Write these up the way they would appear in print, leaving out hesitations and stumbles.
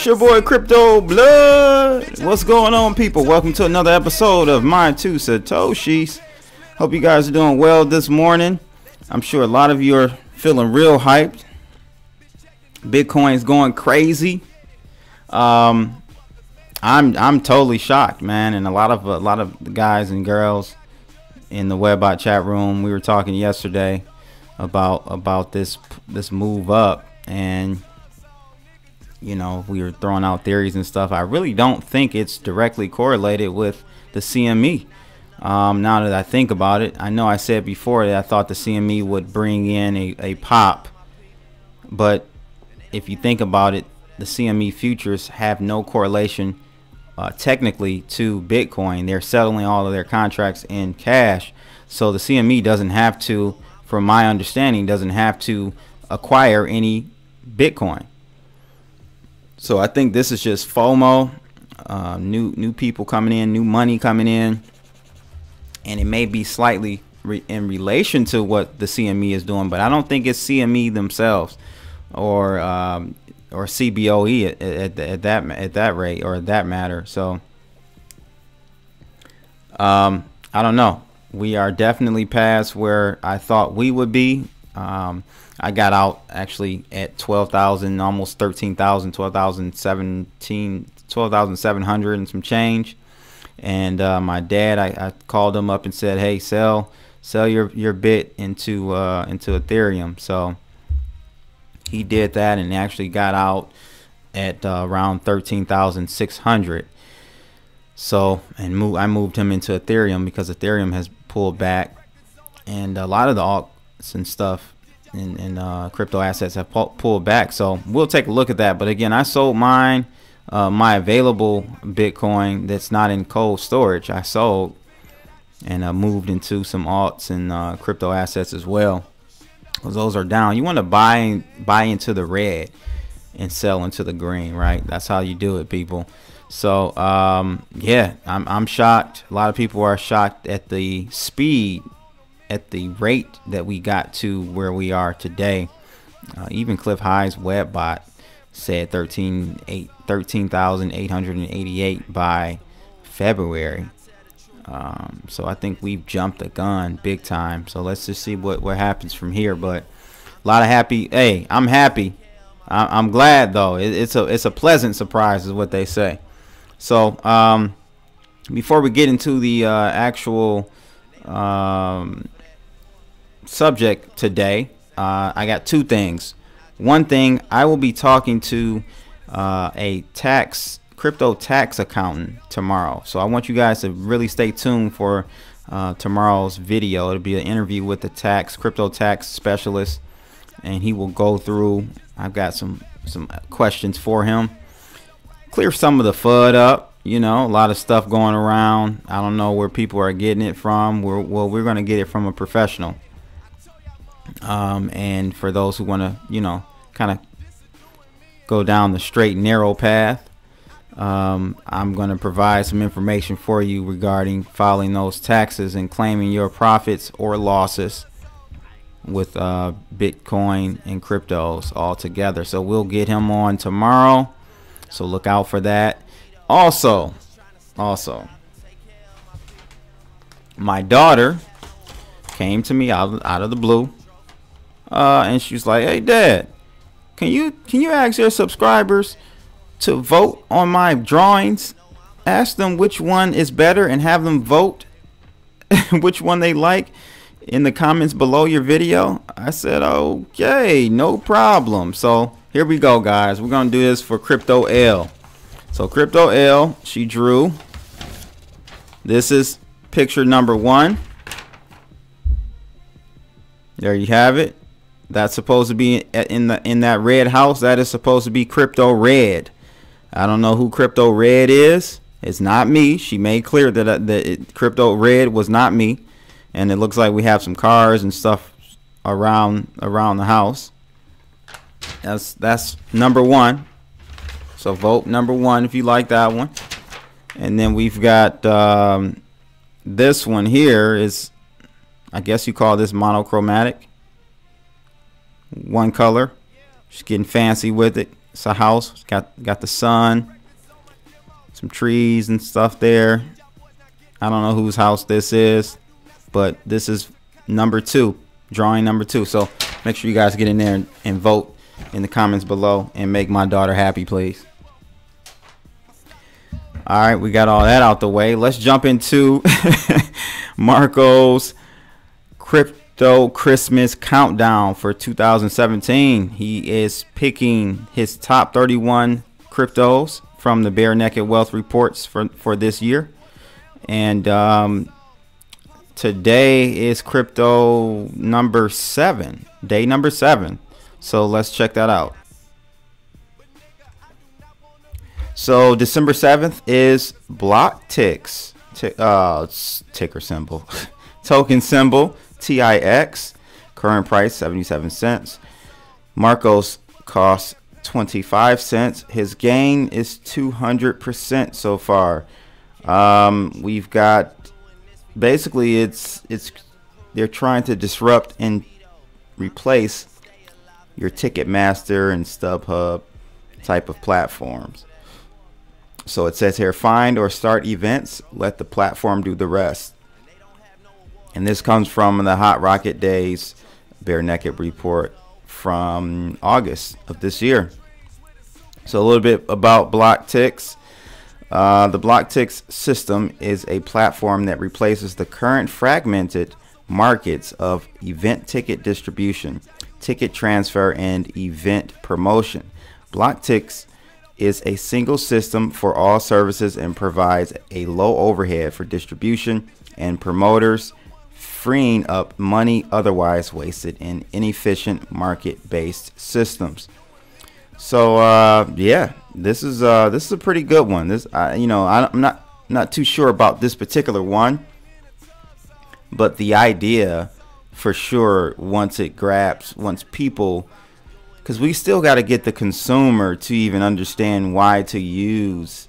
It's your boy Crypto Blood. What's going on, people? Welcome to another episode of My Two Satoshis. Hope you guys are doing well this morning. I'm sure a lot of you are feeling real hyped. Bitcoin's going crazy. I'm totally shocked, man. And a lot of the guys and girls in the Webbot chat room, we were talking yesterday about this move up, and you know, we were throwing out theories and stuff. I really don't think it's directly correlated with the CME. Now that I think about it, I know I said before that I thought the CME would bring in a pop, but if you think about it, the CME futures have no correlation technically to Bitcoin. They're settling all of their contracts in cash, so the CME doesn't have to, from my understanding, doesn't have to acquire any Bitcoin. So I think this is just FOMO, new people coming in, new money coming in, and it may be slightly in relation to what the CME is doing, but I don't think it's CME themselves or CBOE at that rate or at that matter. So I don't know. We are definitely past where I thought we would be. I got out actually at 12,000, almost 13,000, 12,700 and some change. And my dad, I called him up and said, hey, sell your bit into Ethereum. So he did that and actually got out at around 13,600. So, and I moved him into Ethereum because Ethereum has pulled back, and a lot of the alts and stuff and crypto assets have pulled back. So we'll take a look at that. But again, I sold mine, my available Bitcoin that's not in cold storage, I sold and moved into some alts and crypto assets as well, because those are down. You want to buy into the red and sell into the green, right? That's how you do it, people. So yeah, I'm shocked. A lot of people are shocked at the speed, at the rate that we got to where we are today. Even Clif High's Webbot said 13,888 by February. So I think we've jumped the gun big time. So let's just see what happens from here. But a lot of happy. Hey, I'm happy. I'm glad though. It's a pleasant surprise, is what they say. So before we get into the actual subject today, I got two things. One thing, I will be talking to a crypto tax accountant tomorrow, so I want you guys to really stay tuned for tomorrow's video. It'll be an interview with the crypto tax specialist, and he will go through. I've got some questions for him, clear some of the FUD up. You know, a lot of stuff going around. I don't know where people are getting it from. We're going to get it from a professional. And for those who want to, you know, kind of go down the straight and narrow path, I'm going to provide some information for you regarding filing those taxes and claiming your profits or losses with Bitcoin and cryptos all together. So we'll get him on tomorrow, so look out for that. Also, my daughter came to me out of the blue, and she's like, "Hey, Dad, can you ask your subscribers to vote on my drawings? Ask them which one is better and have them vote which one they like in the comments below your video." I said, "Okay, no problem." So here we go, guys. We're gonna do this for Crypto L. So Crypto L, she drew. This is picture number 1. There you have it. That's supposed to be in that red house. That is supposed to be Crypto Red. I don't know who Crypto Red is. It's not me. She made clear that Crypto Red was not me. And it looks like we have some cars and stuff around the house. That's number 1. So vote number 1 if you like that one. And then we've got this one here is, I guess you call this monochromatic. One color. Just getting fancy with it. It's a house. Got the sun, some trees and stuff there. I don't know whose house this is, but this is number 2, drawing number 2. So make sure you guys get in there and vote in the comments below and make my daughter happy, please. All right, we got all that out the way. Let's jump into Marco's crypto Christmas countdown for 2017. He is picking his top 31 cryptos from the Bare Naked Wealth reports for this year. And today is crypto number 7, day number 7. So let's check that out. So December 7th is block ticks, ticker symbol, token symbol TIX, current price 77 cents. Marco's cost 25 cents. His gain is 200% so far. We've got basically they're trying to disrupt and replace your Ticketmaster and StubHub type of platforms. So it says here, find or start events, let the platform do the rest. And this comes from the Hot Rocket Days Bare Naked report from August of this year. So a little bit about BlockTix. The BlockTix system is a platform that replaces the current fragmented markets of event ticket distribution, ticket transfer, and event promotion. BlockTix is a single system for all services and provides a low overhead for distribution and promoters, freeing up money otherwise wasted in inefficient market-based systems. So yeah, this is a pretty good one. This I'm not too sure about this particular one, but the idea for sure, once people, because we still got to get the consumer to even understand why to use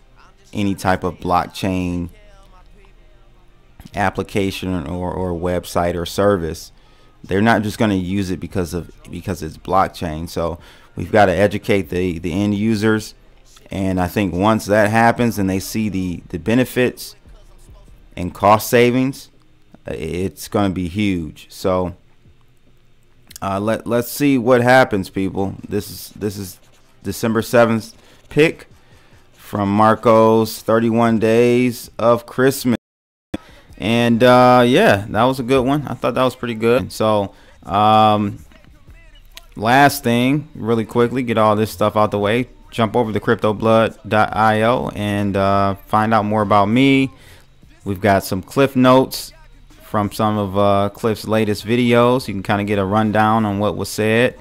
any type of blockchain application or website or service. They're not just going to use it because it's blockchain. So we've got to educate the end users, and I think once that happens and they see the benefits and cost savings, it's going to be huge. So let's see what happens, people. This is December 7th pick from Marco's 31 Days of Christmas. And yeah, that was a good one. I thought that was pretty good. So last thing, really quickly, get all this stuff out the way. Jump over to cryptoblood.io and find out more about me. We've got some Clif notes from some of Clif's latest videos. You can kind of get a rundown on what was said,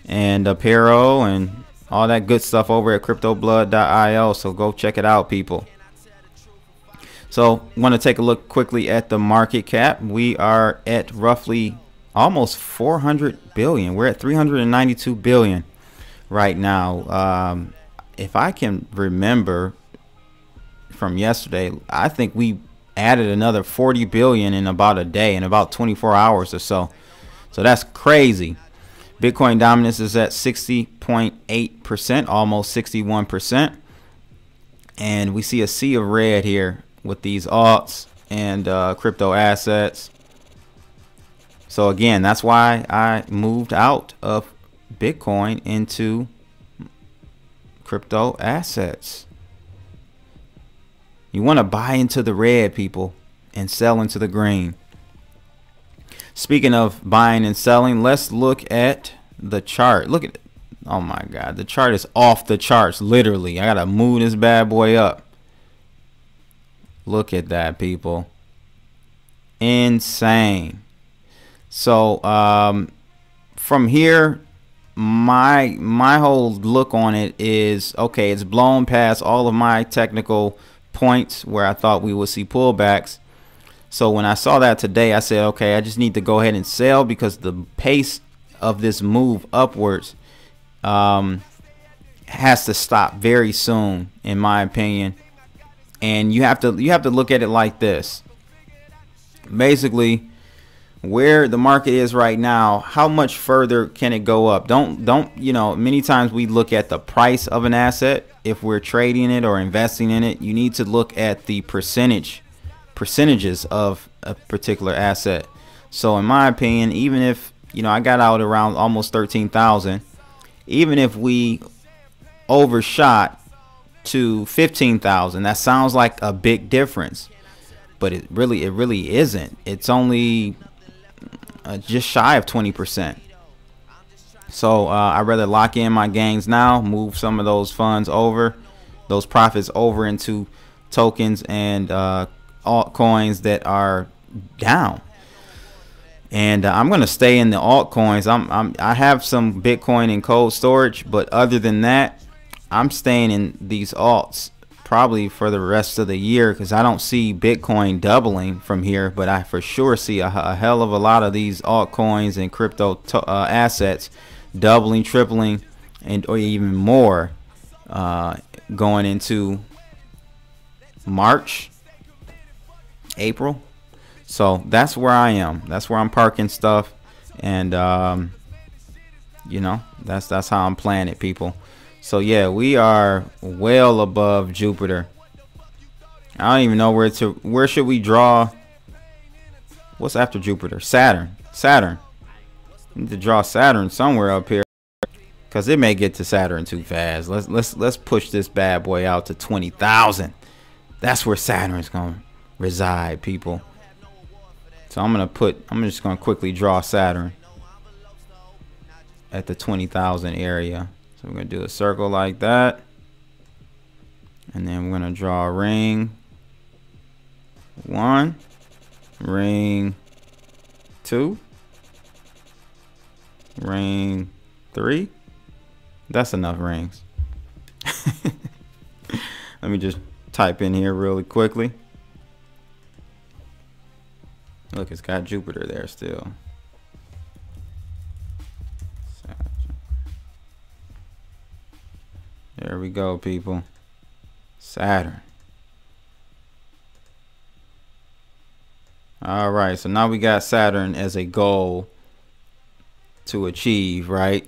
and apparel and all that good stuff over at cryptoblood.io. So go check it out, people. So want to take a look quickly at the market cap. We are at roughly almost 400 billion. We're at 392 billion right now. If I can remember from yesterday, I think we added another 40 billion in about a day, in about 24 hours or so. So that's crazy. Bitcoin dominance is at 60.8%, almost 61%. And we see a sea of red here with these alts and crypto assets. So again, that's why I moved out of Bitcoin into crypto assets. You want to buy into the red, people, and sell into the green. Speaking of buying and selling, let's look at the chart. Look at it. Oh my God, the chart is off the charts, literally. I gotta move this bad boy up. Look at that, people. Insane. So from here, my whole look on it is, okay, it's blown past all of my technical points where I thought we would see pullbacks. So when I saw that today, I said, okay, I just need to go ahead and sell, because the pace of this move upwards has to stop very soon, in my opinion. And you have to look at it like this. Basically, where the market is right now, how much further can it go up? Don't you know, many times we look at the price of an asset. If we're trading it or investing in it, you need to look at the percentages of a particular asset. So in my opinion, even if, you know, I got out around almost 13,000, even if we overshot to 15,000, that sounds like a big difference, but it really isn't. It's only just shy of 20%. So I'd rather lock in my gains now, move some of those funds over, those profits over into tokens and altcoins that are down. And I'm gonna stay in the altcoins. I have some Bitcoin in cold storage, but other than that, I'm staying in these alts probably for the rest of the year, because I don't see Bitcoin doubling from here, but I for sure see a hell of a lot of these altcoins and crypto assets doubling, tripling, or even more going into March, April. So that's where I am. That's where I'm parking stuff, and you know, that's how I'm playing it, people. So yeah, we are well above Jupiter. I don't even know where should we draw. What's after Jupiter? Saturn. We need to draw Saturn somewhere up here, because it may get to Saturn too fast. Let's push this bad boy out to 20,000. That's where Saturn's gonna reside, people. So I'm just gonna quickly draw Saturn at the 20,000 area. So we're gonna do a circle like that, and then we're gonna draw a ring 1, ring 2, ring 3. That's enough rings. Let me just type in here really quickly. Look, it's got Jupiter there still. There we go, people. Saturn. All right, so now we got Saturn as a goal to achieve, right?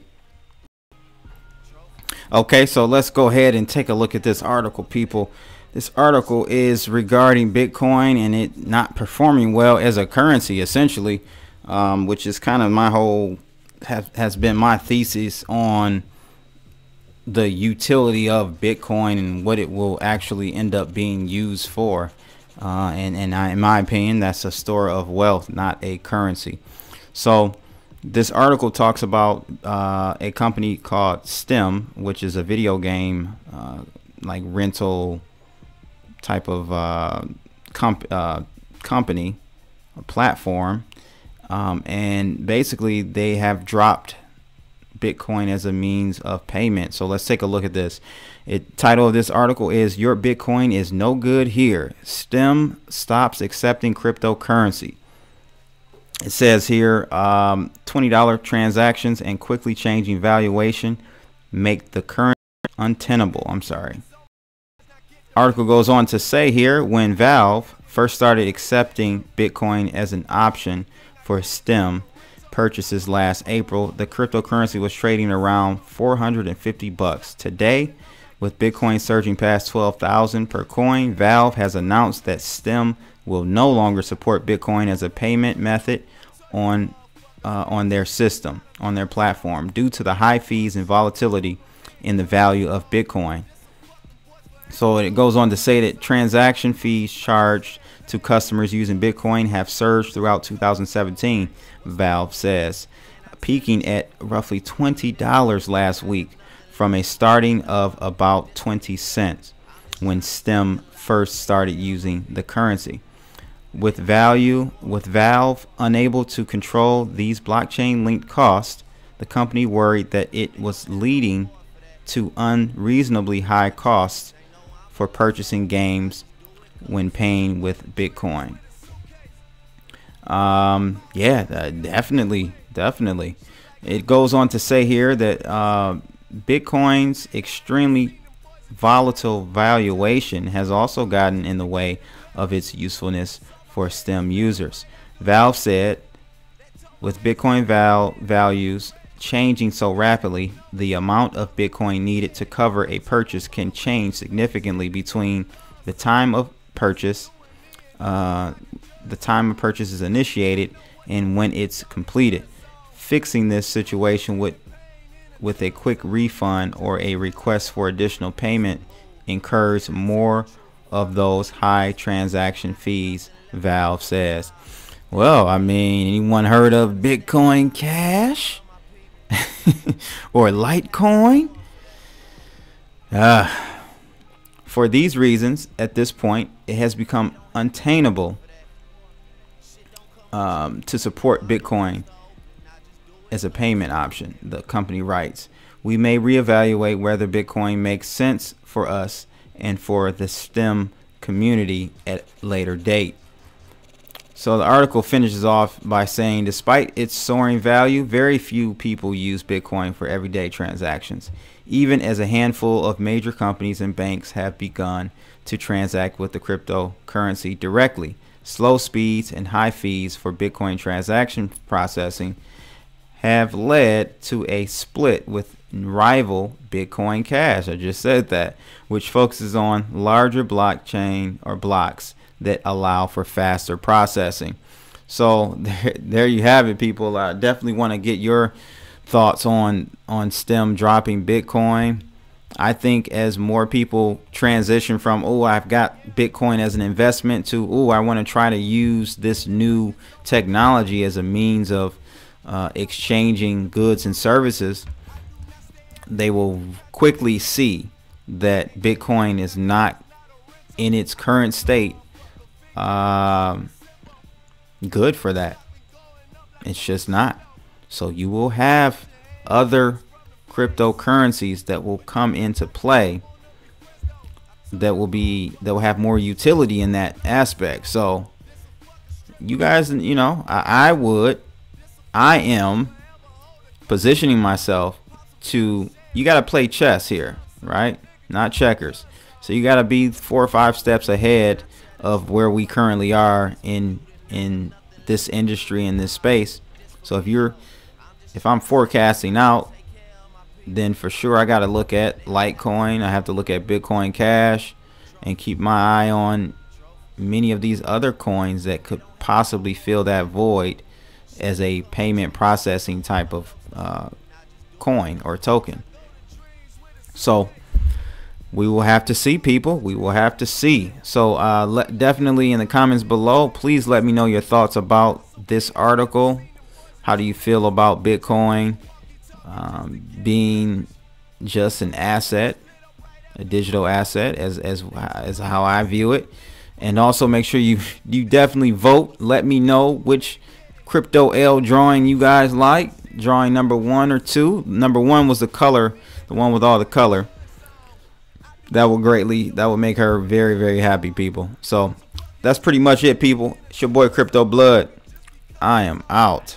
Okay, so let's go ahead and take a look at this article, people. This article is regarding Bitcoin and it not performing well as a currency, essentially, which is kind of my whole has been my thesis on the utility of Bitcoin and what it will actually end up being used for. In my opinion, that's a store of wealth, not a currency. So this article talks about a company called Stem, which is a video game like rental type of company or platform, and basically they have dropped Bitcoin as a means of payment. So let's take a look at this. Title of this article is "Your Bitcoin is no good here. Stem stops accepting cryptocurrency." It says here $20 transactions and quickly changing valuation make the currency untenable. I'm sorry. Article goes on to say here, when Valve first started accepting Bitcoin as an option for Stem purchases last April, the cryptocurrency was trading around $450. Today, with Bitcoin surging past 12,000 per coin, Valve has announced that Stem will no longer support Bitcoin as a payment method on their system, on their platform, due to the high fees and volatility in the value of Bitcoin. So it goes on to say that transaction fees charged to customers using Bitcoin have surged throughout 2017, Valve says, peaking at roughly $20 last week from a starting of about 20 cents when Stem first started using the currency. With Valve unable to control these blockchain-linked costs, the company worried that it was leading to unreasonably high costs for purchasing games when paying with Bitcoin. Yeah, definitely. It goes on to say here that Bitcoin's extremely volatile valuation has also gotten in the way of its usefulness for Stem users. Valve said With Bitcoin values changing so rapidly, the amount of Bitcoin needed to cover a purchase can change significantly between the time of purchase, is initiated, and when it's completed. Fixing this situation with a quick refund or a request for additional payment incurs more of those high transaction fees, Valve says. Well, I mean, anyone heard of Bitcoin Cash or Litecoin? For these reasons, at this point, it has become unattainable to support Bitcoin as a payment option, the company writes. We may reevaluate whether Bitcoin makes sense for us and for the STEM community at a later date. So the article finishes off by saying, despite its soaring value, very few people use Bitcoin for everyday transactions, even as a handful of major companies and banks have begun to transact with the cryptocurrency directly. Slow speeds and high fees for Bitcoin transaction processing have led to a split with rival Bitcoin Cash, I just said that, which focuses on larger blockchain or blocks that allow for faster processing. So there you have it, people. I definitely want to get your thoughts on STEM dropping Bitcoin. I think as more people transition from, oh, I've got Bitcoin as an investment, to, oh, I want to try to use this new technology as a means of exchanging goods and services, they will quickly see that Bitcoin is not in its current state good for that. It's just not. So you will have other cryptocurrencies that will come into play that will have more utility in that aspect. So you guys, you know, I am positioning myself to, you got to play chess here, right? Not checkers. So you got to be 4 or 5 steps ahead of where we currently are in this industry, in this space. So if I'm forecasting out, then for sure I got to look at Litecoin. I have to look at Bitcoin Cash and keep my eye on many of these other coins that could possibly fill that void as a payment processing type of coin or token. So we will have to see, people. We will have to see. So definitely in the comments below, please let me know your thoughts about this article. How do you feel about Bitcoin being just an asset, a digital asset, as how I view it? And also make sure you definitely vote. Let me know which crypto L drawing you guys like. Drawing number 1 or 2. Number 1 was the color, the one with all the color. That will make her very, very happy, people. So that's pretty much it, people. It's your boy Crypto Blood. I am out.